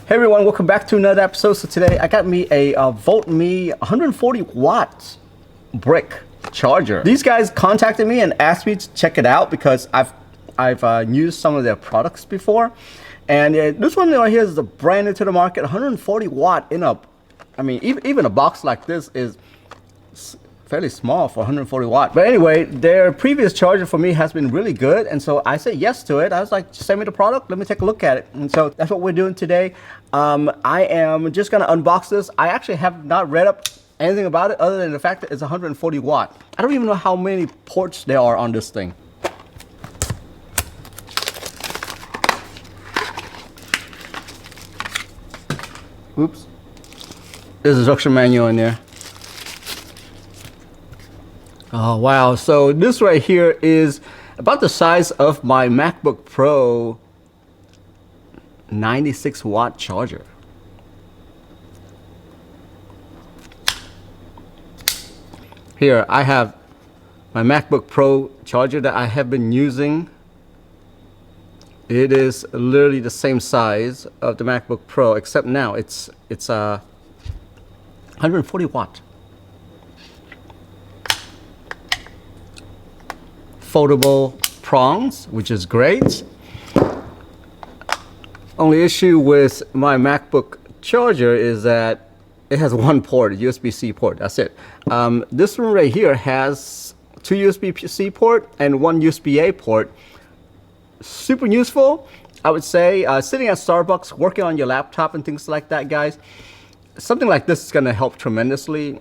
Hey everyone, welcome back to another episode. So today I got me a VOLTME 140 watt brick charger. These guys contacted me and asked me to check it out because I've used some of their products before, and this one right here is the brand new to the market, 140 watt in a, I mean even a box like this is fairly small for 140 watt. But anyway, their previous charger for me has been really good, and so I said yes to it. I was like, send me the product, let me take a look at it. And so that's what we're doing today. I am just gonna unbox this. I actually have not read up anything about it other than the fact that it's 140 watt. I don't even know how many ports there are on this thing. Oops. There's a instruction manual in there. Oh wow, so this right here is about the size of my MacBook Pro 96 watt charger. Here I have my MacBook Pro charger that I have been using. It is literally the same size of the MacBook Pro, except now it's 140 watt. Foldable prongs, which is great. Only issue with my MacBook charger is that it has one port, a USB-C port, that's it. This one right here has two USB-C port and one USB-A port. Super useful, I would say. Sitting at Starbucks, working on your laptop and things like that, guys. Something like this is gonna help tremendously.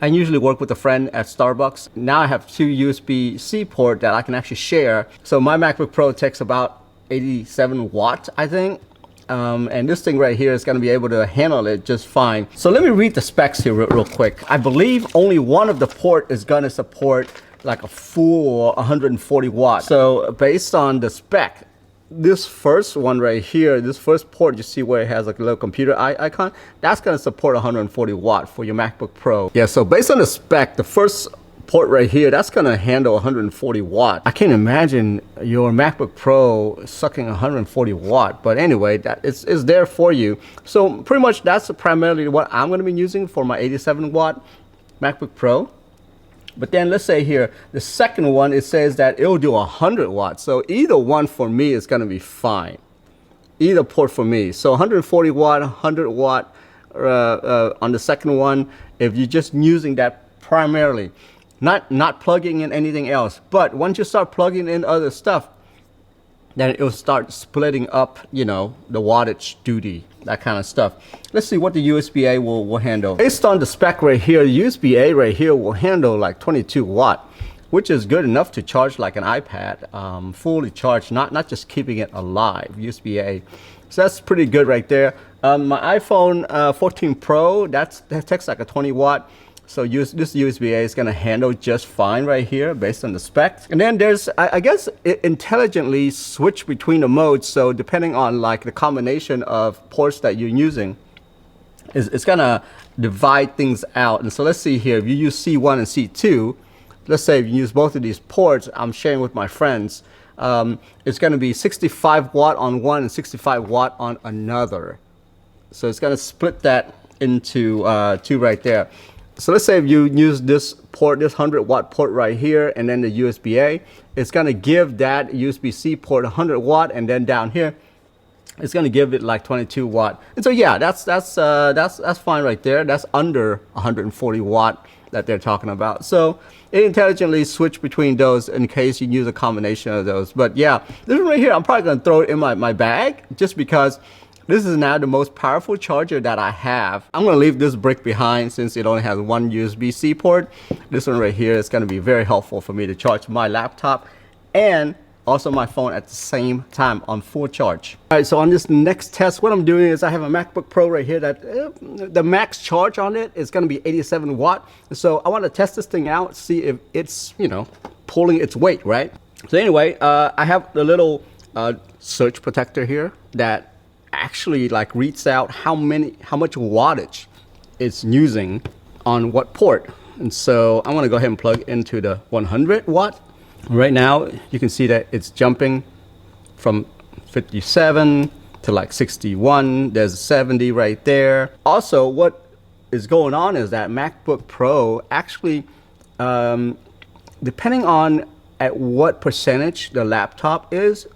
I usually work with a friend at Starbucks. Now I have two USB-C port that I can actually share. So my MacBook Pro takes about 87 watt, I think. And this thing right here is gonna be able to handle it just fine. So let me read the specs here real quick. I believe only one of the port is gonna support like a full 140 watts. So based on the spec, this first one right here, this first port, you see where it has like a little computer icon, that's going to support 140 watt for your MacBook Pro. Yeah, so based on the spec, the first port right here, that's going to handle 140 watt. I can't imagine your MacBook Pro sucking 140 watt, but anyway, that is there for you. So pretty much that's primarily what I'm going to be using for my 87 watt MacBook Pro. But then let's say here, the second one, it says that it'll do 100 watts. So either one for me is gonna be fine. Either port for me. So 140 watt, 100 watt on the second one, if you're just using that primarily, not plugging in anything else. But once you start plugging in other stuff, then it'll start splitting up, you know, the wattage duty, that kind of stuff. Let's see what the USB-A will handle. Based on the spec right here, the USB-A right here will handle like 22 watt, which is good enough to charge like an iPad, fully charged, not just keeping it alive, USB-A. So that's pretty good right there. My iPhone 14 Pro, that takes like a 20 watt. So this USB-A is going to handle just fine right here based on the specs. And then there's, I guess, it intelligently switch between the modes. So depending on like the combination of ports that you're using, it's going to divide things out. And so let's see here, if you use C1 and C2, let's say if you use both of these ports, I'm sharing with my friends, it's going to be 65 watt on one and 65 watt on another. So it's going to split that into two right there. So let's say if you use this port, this 100 watt port right here, and then the USB-A, it's going to give that USB-C port 100 watt, and then down here, it's going to give it like 22 watt. And so yeah, that's fine right there. That's under 140 watt that they're talking about. So it intelligently switch between those in case you use a combination of those. But yeah, this one right here, I'm probably going to throw it in my bag just because this is now the most powerful charger that I have. I'm going to leave this brick behind since it only has one USB-C port. This one right here is going to be very helpful for me to charge my laptop and also my phone at the same time on full charge. All right, so on this next test, what I'm doing is I have a MacBook Pro right here that the max charge on it is going to be 87 watt. So I want to test this thing out, see if it's, you know, pulling its weight, right? So anyway, I have the little surge protector here that actually like reads out how much wattage it's using on what port. And so I want to go ahead and plug into the 100 watt. Right now you can see that it's jumping from 57 to like 61. There's 70 right there. Also, what is going on is that MacBook Pro actually, depending on at what percentage the laptop is,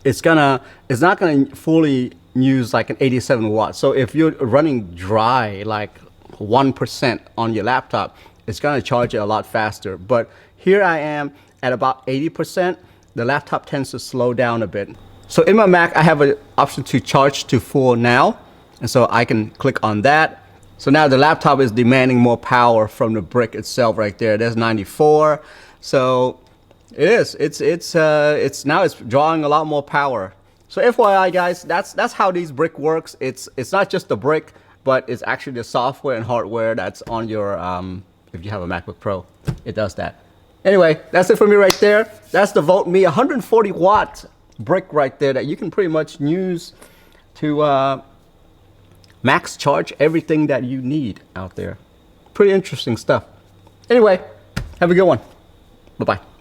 it's not gonna fully use like an 87 watts. So if you're running dry, like 1% on your laptop, it's gonna charge it a lot faster. But here I am at about 80%. The laptop tends to slow down a bit. So in my Mac, I have an option to charge to full now. And so I can click on that. So now the laptop is demanding more power from the brick itself right there. There's 94. So it is. It's now it's drawing a lot more power. So FYI guys, that's how these brick works. It's not just the brick, but it's actually the software and hardware that's on your if you have a MacBook Pro, it does that. Anyway, that's it for me right there. That's the VOLTME 140 watt brick right there that you can pretty much use to max charge everything that you need out there. Pretty interesting stuff. Anyway, have a good one. Bye-bye.